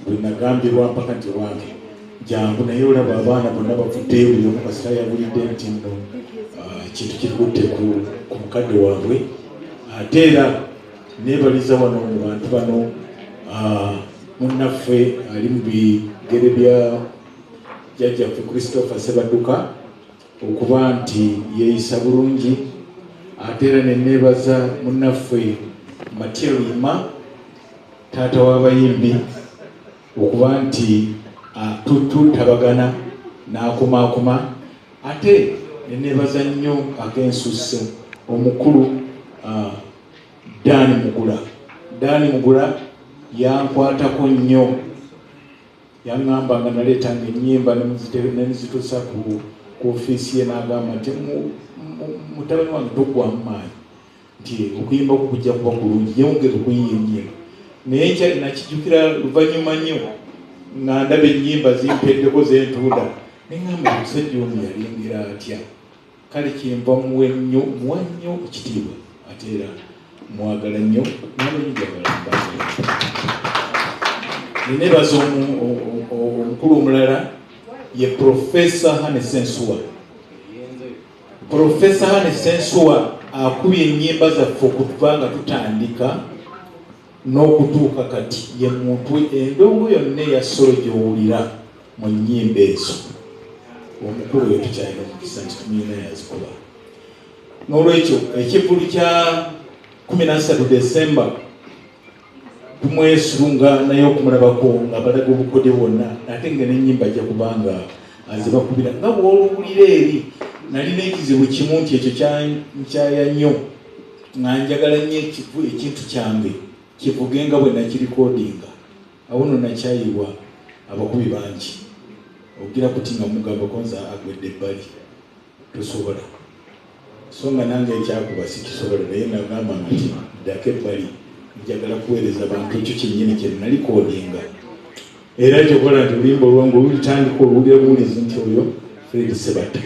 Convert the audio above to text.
bwe nagambirwa mpaka nti wange jangu naye olaba abaana bonna bavuddeyo buli omu kasita yabulidde nti nno kintu kirikutte ku mukadde waabwe. Ate era neebaliza wano mu bantu bano munnaffe ali mu bigere bya jjajjaffe Christopher Sebadduka okuba nti yeeyisa bulungi. Ate era neneebaza munnaffe Matya Luyima taata w'abayimbi okuba nti tutabagana n'akomaakoma. Ate neneebaza nnyo ak'ensusse omukulu Dani Mugula yankwatako nnyo, yaŋŋamba nga naleetanga ennyimba nezituusa ku ofiisi ye n'agamba nti mutabani wange toggwamu maanyi nti okuyimba kujja kuba kulungi, yewongere okuyiya ennyimba. Naye nakijjukira luvannyuma nnyo nga ndaba ennyimba zimpeddeko zentunda neŋŋamba omusajja ono yalengera atya. Kale kyenva muwa nnyo ekitiibwa ate era mwagala nnyo n'abenjagala mbaza. Neneebaza omukulu omulala ye Profesa Hane Sensuwa. Profesa Hane Sensuwa akubye ennyimba zaffe okuva nga tutandika n'okutuuka kati ye muntu endongo yonna eya ssolo gy'owulira mu nnyimba ezo. Omukulu oyo tukyalina omukisa nti tumuyina yazikuba. N'olwekyo ekivulu kya 13 Desemba tumwesunga naye okumulabako nga balaga obukode bwonna, ate nga n'ennyimba ajja kubanga azibakubira. Nga bw'oluwulira eri nalina ekizibu kimu nti ekyo nkyaya nnyo nga njagala nnyo ekintu kyange kivuge nga bwe nakirikodinga. Awo nno nakyayibwa abakubi bangi ogira kuti nga mugambako nze agwedde ebbali tosobola, so nga nange ekyakuba sikisobola. Naye nagamba nti ddako ebbali, njagala kuweereza abantu ekyo kyennyini kye nalikodinga. Era kyokola nti oluyimba olwange olulitandika oluwulira buwulizi nti oyo Fred Sebatta.